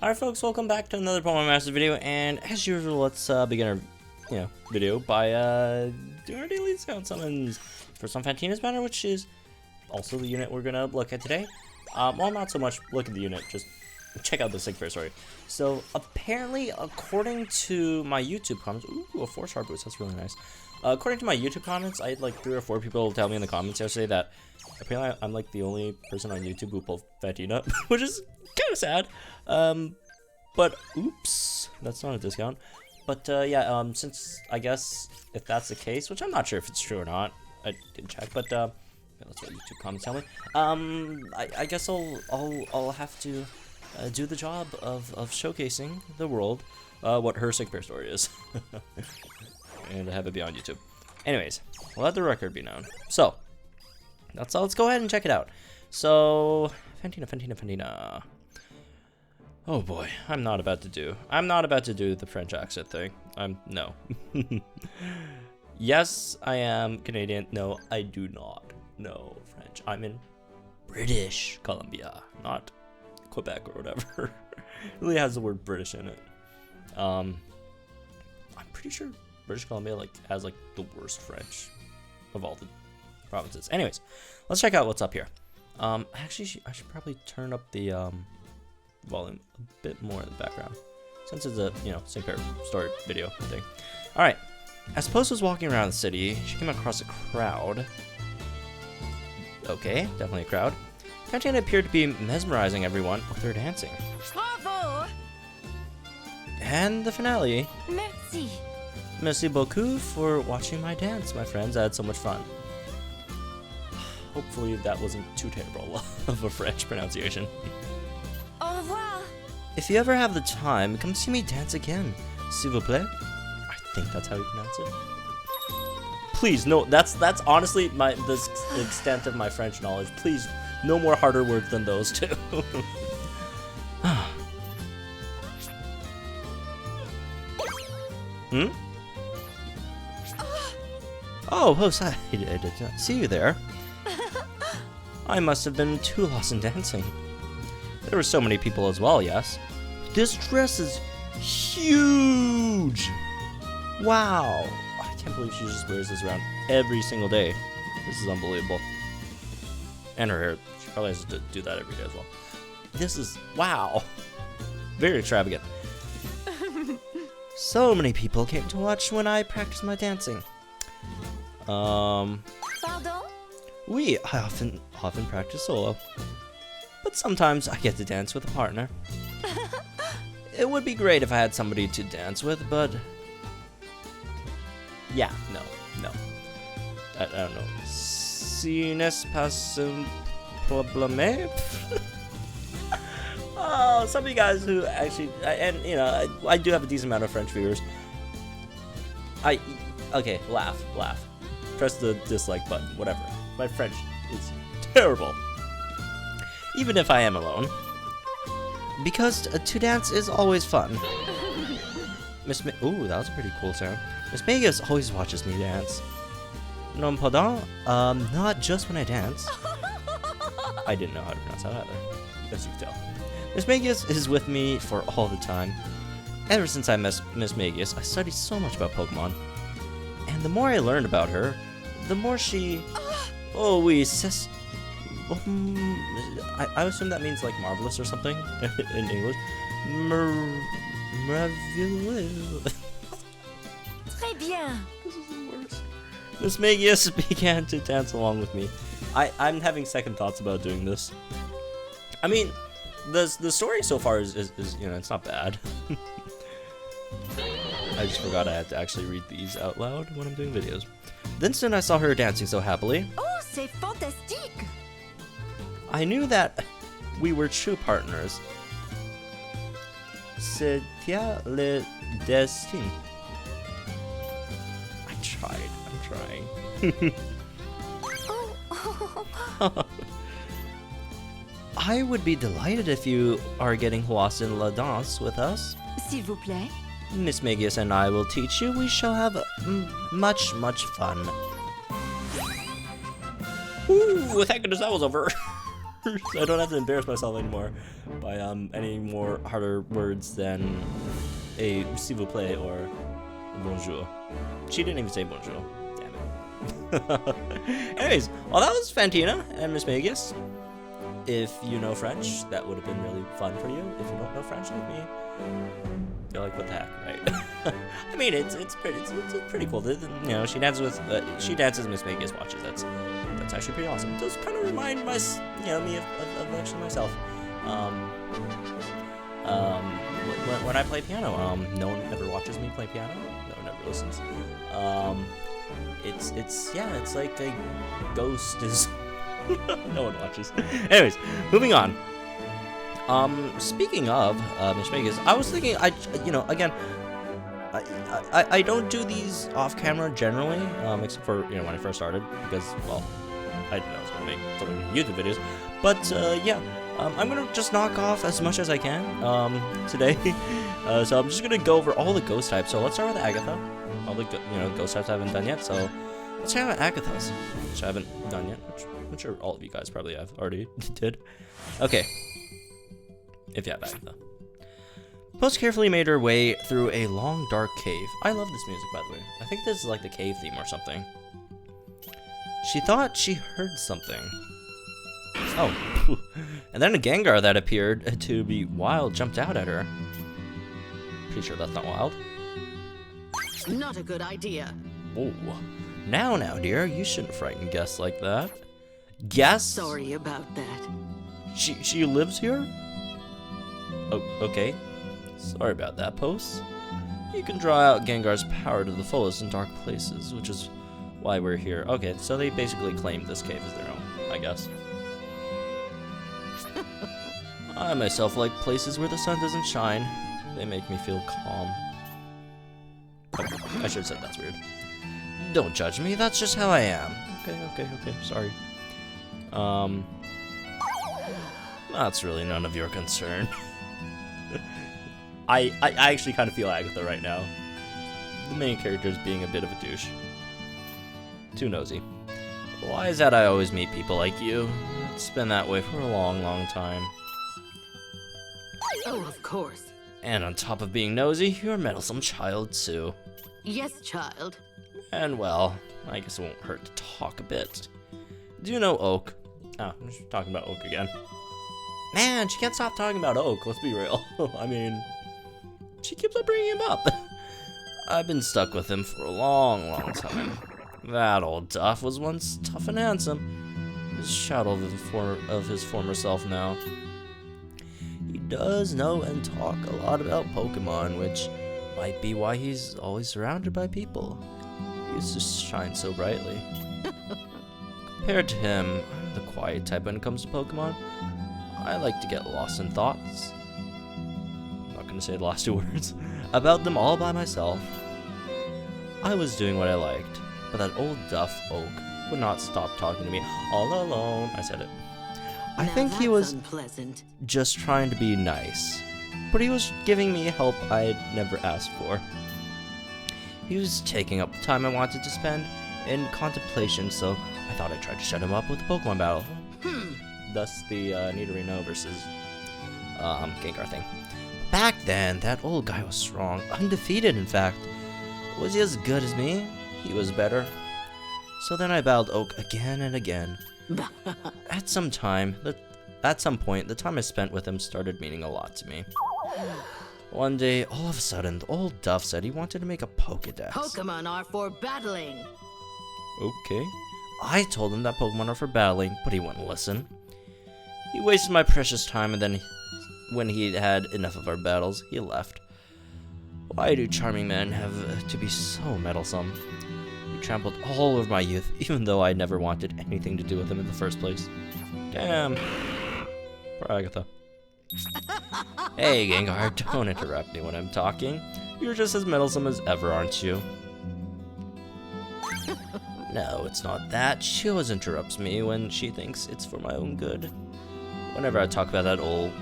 Alright folks, welcome back to another Pokemon Master video, and as usual, let's begin our video by doing our daily sound summons for some Fantina's banner, which is also the unit we're gonna look at today. Well, not so much look at the unit, just check out the Sigfair story. So apparently, according to my YouTube comments, ooh, a 4-star boost, that's really nice. According to my YouTube comments, I had like 3 or 4 people tell me in the comments yesterday that apparently I'm like the only person on YouTube who pulled Fantina, which is kind of sad. But oops, that's not a discount. But yeah, since I guess if that's the case, which I'm not sure if it's true or not, I didn't check. But yeah, that's what YouTube comments tell me. I guess I'll have to do the job of showcasing the world what her Sigfair story is, and have it be on YouTube. Anyways, let the record be known. So that's all. Let's go ahead and check it out. So Fantina. Oh boy, I'm not about to do the French accent thing. No. Yes, I am Canadian. No, I do not know French. I'm in British Columbia, not Quebec or whatever. It really has the word British in it. I'm pretty sure British Columbia has the worst French of all the provinces. Anyways, let's check out what's up here. Actually, I should probably turn up the volume a bit more in the background, since it's a Sigfair story video thing. All right, as Post was walking around the city, she came across a crowd. Okay, definitely a crowd. Fantina appeared to be mesmerizing everyone with her dancing. Bravo! And the finale. Merci. Merci beaucoup for watching my dance, my friends. I had so much fun. Hopefully that wasn't too terrible of a French pronunciation. Au revoir. If you ever have the time, come see me dance again, s'il vous plaît. I think that's how you pronounce it. Please, no, that's honestly the extent of my French knowledge. Please, no more harder words than those two. Hmm? Oh, Host, I did not see you there. I must have been too lost in dancing. There were so many people as well, yes. This dress is huge! Wow! I can't believe she just wears this around every single day. This is unbelievable. And her hair, she probably has to do that every day as well. This is, wow! Very extravagant. So many people came to watch when I practiced my dancing. Pardon? Oui, I often practice solo. But sometimes I get to dance with a partner. It would be great if I had somebody to dance with, but yeah, no. I don't know. Si n'est pas un problème. Oh, some of you guys who actually, and I do have a decent amount of French viewers. Okay, laugh. Press the dislike button, whatever. My French is terrible. Even if I am alone. Because to dance is always fun. Ooh, that was a pretty cool sound. Mismagius always watches me dance. Non pardon, not just when I dance. I didn't know how to pronounce that either, as you can tell. Mismagius is with me for all the time. Ever since I met Mismagius, I studied so much about Pokemon. And the more I learned about her, the more she... Oh, oui, c'est... I assume that means marvelous or something in English. Miraculous. Très bien. This is the worst. Mismagius began to dance along with me. I'm having second thoughts about doing this. I mean, the story so far is it's not bad. I just forgot I had to actually read these out loud when I'm doing videos. Then soon I saw her dancing so happily. Oh, c'est fantastique. I knew that we were true partners. C'était le destin. I'm trying. Oh. I would be delighted if you are getting lost in la danse with us. S'il vous plaît. Mismagius and I will teach you. We shall have much fun. Ooh, thank goodness that was over. So I don't have to embarrass myself anymore by any more harder words than a s'il vous plaît or bonjour. She didn't even say bonjour. Damn it. Anyways, well, that was Fantina and Mismagius. If you know French, that would have been really fun for you. If you don't know French like me, you're like, what the heck, right? I mean, it's pretty cool. You know, she dances with Mismagius watches. That's actually pretty awesome. It does kind of remind me of actually myself. When I play piano, no one ever watches me play piano. No one ever listens. It's like a ghost is. No one watches. Anyways, moving on. Speaking of Mismagius, I was thinking, I don't do these off camera generally, except for when I first started, because well, I didn't know I was gonna make so many YouTube videos. But I'm gonna just knock off as much as I can today. So I'm just gonna go over all the ghost types. So let's start with Agatha. All the ghost types I haven't done yet. So let's try out Agatha's, which I haven't done yet. Which I'm sure all of you guys probably have already did. Okay. If you have Agatha. Post carefully made her way through a long, dark cave. I love this music, by the way. I think this is like the cave theme or something. She thought she heard something. Oh. And then a Gengar that appeared to be wild jumped out at her. Pretty sure that's not wild. Not a good idea. Oh. Now, dear, you shouldn't frighten guests like that. Guests? Sorry about that. She lives here? Oh, okay. Sorry about that, Post. You can draw out Gengar's power to the fullest in dark places, which is why we're here. Okay, so they basically claimed this cave as their own, I guess. I myself like places where the sun doesn't shine. They make me feel calm. Oh, I should have said that's weird. Don't judge me, that's just how I am. Okay, sorry. That's really none of your concern. I actually kind of feel Agatha right now. The main character is being a bit of a douche. Too nosy. Why is that I always meet people like you? It's been that way for a long, long time. Oh, of course. And on top of being nosy, you're a meddlesome child too. Yes, child. And well, I guess it won't hurt to talk a bit. Do you know Oak? Oh, I'm just talking about Oak again. Man, she can't stop talking about Oak, let's be real. I mean, she keeps on bringing him up. I've been stuck with him for a long, long time. That old Duff was once tough and handsome. He's a shadow of his former self now. He does know and talk a lot about Pokemon, which might be why he's always surrounded by people. He used to shine so brightly. Compared to him, I'm the quiet type when it comes to Pokemon. I like to get lost in thoughts. I'm not gonna say the last two words. About them all by myself. I was doing what I liked, but that old Duff Oak would not stop talking to me all alone. I said it. I think he was unpleasant. Just trying to be nice, but he was giving me help I had never asked for. He was taking up the time I wanted to spend in contemplation, so I thought I'd try to shut him up with a Pokemon battle. Thus the Nidorino versus Gengar thing. Back then, that old guy was strong, undefeated in fact. Was he as good as me? He was better. So then I battled Oak again and again. At some point, the time I spent with him started meaning a lot to me. One day, all of a sudden, the old Duff said he wanted to make a Pokedex. Pokemon are for battling. Okay. I told him that Pokemon are for battling, but he wouldn't listen. He wasted my precious time, and then, when he had enough of our battles, he left. Why do charming men have to be so meddlesome? He trampled all over my youth, even though I never wanted anything to do with him in the first place. Damn. Poor Agatha. Hey, Gengar, don't interrupt me when I'm talking. You're just as meddlesome as ever, aren't you? No, it's not that. She always interrupts me when she thinks it's for my own good. Whenever I talk about that old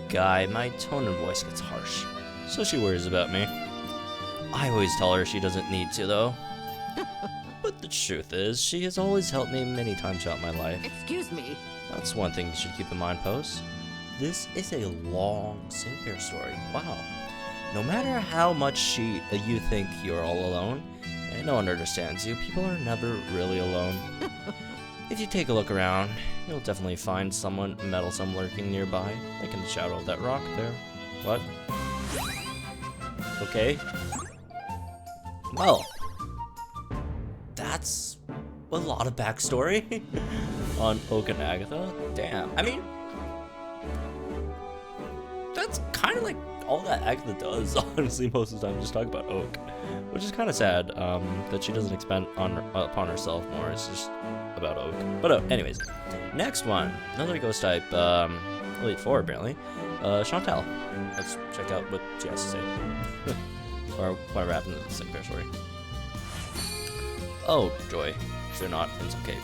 guy, my tone and voice gets harsh, so she worries about me. I always tell her she doesn't need to, though. But the truth is, she has always helped me many times throughout my life. Excuse me. That's one thing you should keep in mind, Post. This is a long Sinclair story. Wow. No matter how much you think you're all alone, and no one understands you, people are never really alone. If you take a look around, you'll definitely find someone meddlesome lurking nearby, like in the shadow of that rock there. What? Okay. Well, that's a lot of backstory on Oak and Agatha. Damn. I mean, that's kind of like all that Agatha does, honestly, most of the time, just talk about Oak. Which is kind of sad, that she doesn't expand upon herself more. It's just about Oak. But anyways, next one. Another ghost type, Elite 4 apparently. Shauntal. Let's check out what she has to say. Or whatever happened to the Sinclair story. Oh, joy. They're not in some cave.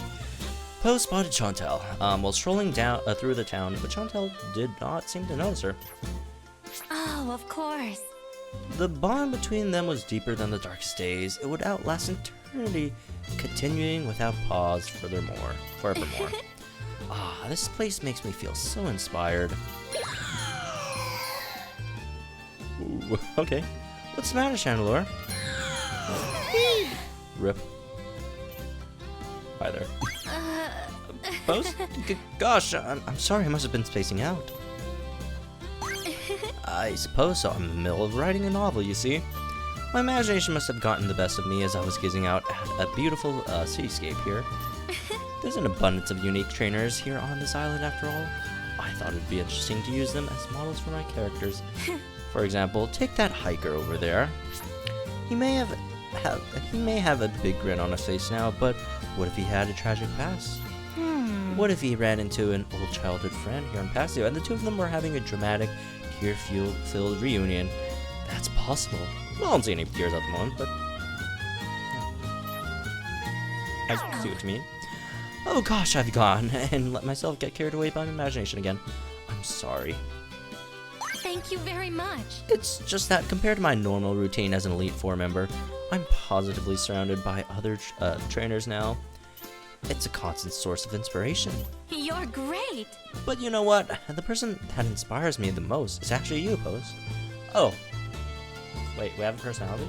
Poe spotted Shauntal while strolling down through the town, but Shauntal did not seem to notice her. Oh, of course. The bond between them was deeper than the darkest days. It would outlast eternity, continuing without pause forevermore. Ah, this place makes me feel so inspired. Ooh, okay. What's the matter, Chandelure? Rip. Hi there. Post? Gosh, I'm sorry, I must have been spacing out. I suppose so. I'm in the middle of writing a novel, you see. My imagination must have gotten the best of me as I was gazing out at a beautiful cityscape here. There's an abundance of unique trainers here on this island after all. I thought it'd be interesting to use them as models for my characters. For example, take that hiker over there. He may have a big grin on his face now, but what if he had a tragic past? What if he ran into an old childhood friend here in Paseo, and the two of them were having a dramatic, tear-filled reunion? That's possible. Well, I don't see any tears at the moment, but I see what you mean. Oh gosh, I've gone and let myself get carried away by my imagination again. I'm sorry. Thank you very much. It's just that compared to my normal routine as an Elite 4 member, I'm positively surrounded by other trainers now. It's a constant source of inspiration. You're great. But you know what? The person that inspires me the most is actually you, Pose. Oh. Wait, we have a personality?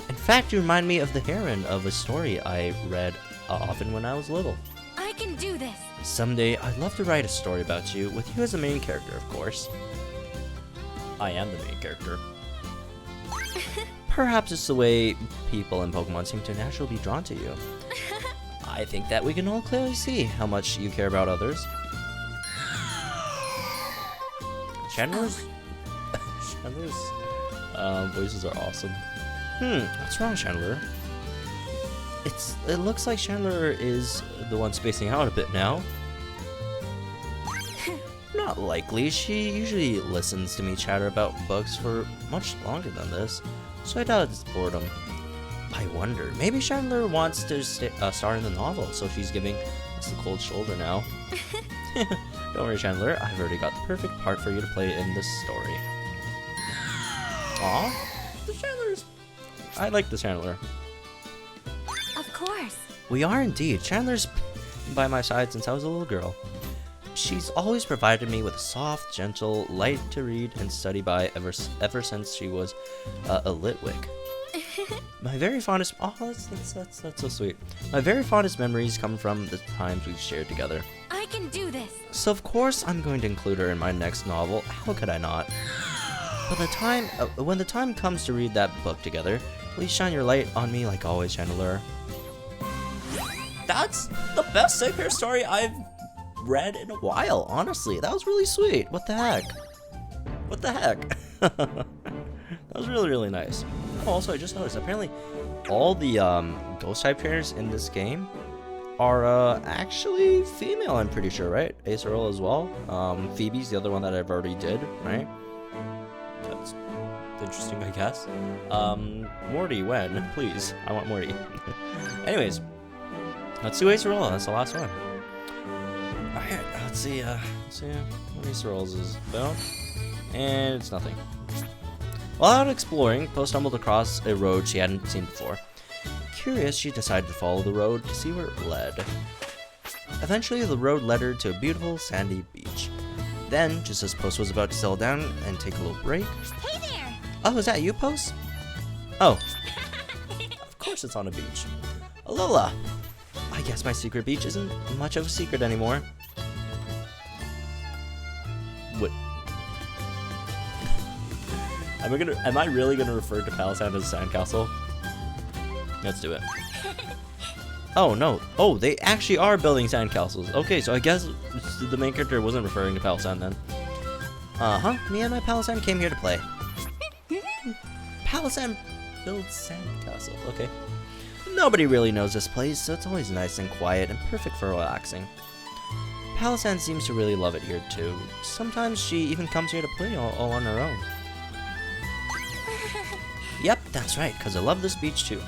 In fact, you remind me of the heroine of a story I read often when I was little. I can do this. Someday, I'd love to write a story about you, with you as the main character, of course. I am the main character. Perhaps it's the way people in Pokemon seem to naturally be drawn to you. I think that we can all clearly see how much you care about others. Chandelure's voices are awesome. What's wrong, Chandelure? It looks like Chandelure is the one spacing out a bit now. Not likely. She usually listens to me chatter about books for much longer than this, so I doubt it's boredom. I wonder, maybe Chandelure wants to star in the novel, so she's giving us the cold shoulder now. Don't worry, Chandelure, I've already got the perfect part for you to play in this story. Aw, the Chandelure's... I like the Chandelure. Of course. We are indeed. Chandelure's been by my side since I was a little girl. She's always provided me with a soft, gentle, light to read and study by ever since she was a Litwick. My very fondest... Oh, that's so sweet. My very fondest memories come from the times we've shared together. I can do this. So of course I'm going to include her in my next novel. How could I not? But when the time comes to read that book together, please shine your light on me like always, Chandelure. That's the best Sinclair story I've read in a while, honestly. That was really sweet. What the heck? What the heck? That was really, really nice. Oh, also, I just noticed, apparently, all the ghost type trainers in this game are actually female, I'm pretty sure, right? Acerola as well. Phoebe's the other one that I've already did, right? That's interesting, I guess. Morty, when? Please, I want Morty. Anyways, let's do Acerola. That's the last one. Alright, let's see what Acerolas is about. And it's nothing. While out exploring, Poe stumbled across a road she hadn't seen before. Curious, she decided to follow the road to see where it led. Eventually, the road led her to a beautiful sandy beach. Then, just as Post was about to settle down and take a little break... Hey there! Oh, is that you, Post? Oh. Of course it's on a beach. Alola! I guess my secret beach isn't much of a secret anymore. What? Am I really gonna refer to Palossand as a sandcastle? Let's do it. Oh no. Oh, they actually are building sandcastles. Okay, so I guess the main character wasn't referring to Palossand then. Uh-huh. Me and my Palossand came here to play. Palossand builds sandcastle. Okay. Nobody really knows this place, so it's always nice and quiet and perfect for relaxing. Palossand seems to really love it here too. Sometimes she even comes here to play all on her own. Yep, that's right, because I love this beach too.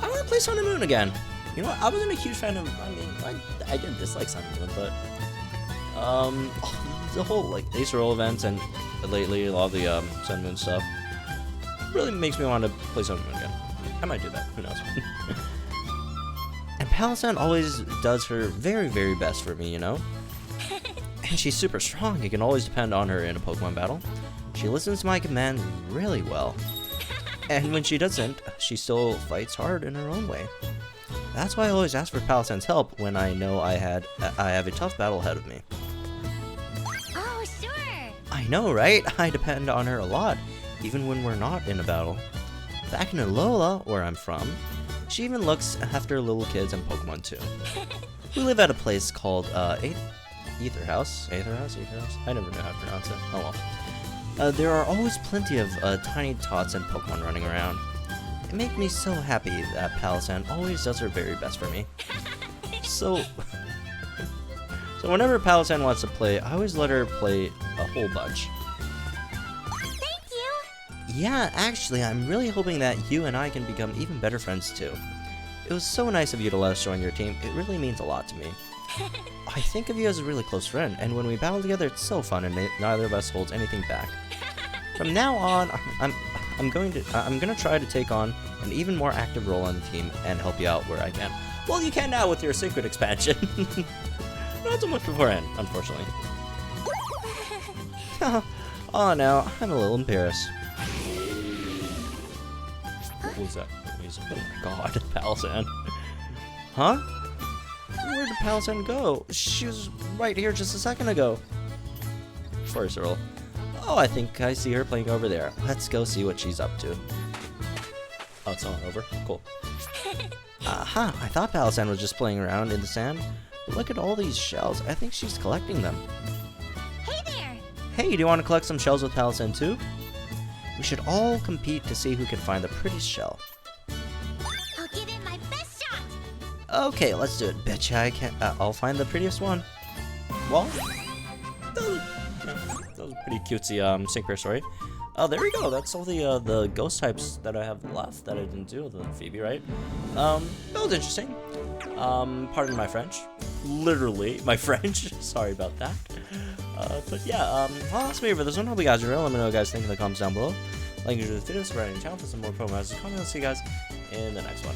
I want to play Sun and Moon again. You know what, I wasn't a huge fan of, I didn't dislike Sun and Moon, but, the whole, like, Acerola events and lately a lot of the, Sun and Moon stuff really makes me want to play Sun and Moon again. I might do that, who knows. And Palossand always does her very, very best for me, you know? And she's super strong, you can always depend on her in a Pokemon battle. She listens to my commands really well. And when she doesn't, she still fights hard in her own way. That's why I always ask for Palossand's help when I know I have a tough battle ahead of me. Oh, sure! I know, right? I depend on her a lot, even when we're not in a battle. Back in Alola, where I'm from, she even looks after little kids and Pokemon too. We live at a place called Aether House? I never know how to pronounce it. Oh well. There are always plenty of tiny tots and Pokemon running around. It makes me so happy that Palossand always does her very best for me. So whenever Palossand wants to play, I always let her play a whole bunch. Thank you! Yeah, actually, I'm really hoping that you and I can become even better friends too. It was so nice of you to let us join your team. It really means a lot to me. I think of you as a really close friend, and when we battle together, it's so fun, and neither of us holds anything back. From now on, I'm gonna try to take on an even more active role on the team and help you out where I can. Well, you can now with your secret expansion. Not so much beforehand, unfortunately. Oh no, I'm a little embarrassed. What was that? Oh my god, Palossand. Huh? Where did Palossand go? She was right here just a second ago. Sorry, Cyril. Oh, I think I see her playing over there. Let's go see what she's up to. Oh, it's not over? Cool. Aha, I thought Palossand was just playing around in the sand. But look at all these shells. I think she's collecting them. Hey there! Hey, do you want to collect some shells with Palossand too? We should all compete to see who can find the prettiest shell. I'll give it my best shot! Okay, let's do it, bitch. I'll find the prettiest one. Well, that was a pretty cutesy synchro story. Oh, there we go. That's all the ghost types that I have left that I didn't do. The Phoebe, right? That was interesting. Pardon my French. Literally, my French. Sorry about that. But yeah, well, that's me for this one. Hope you guys are real. Let me know what you guys think in the comments down below. Like and share the video, subscribe to the channel for some more promo. I'll see you guys in the next one.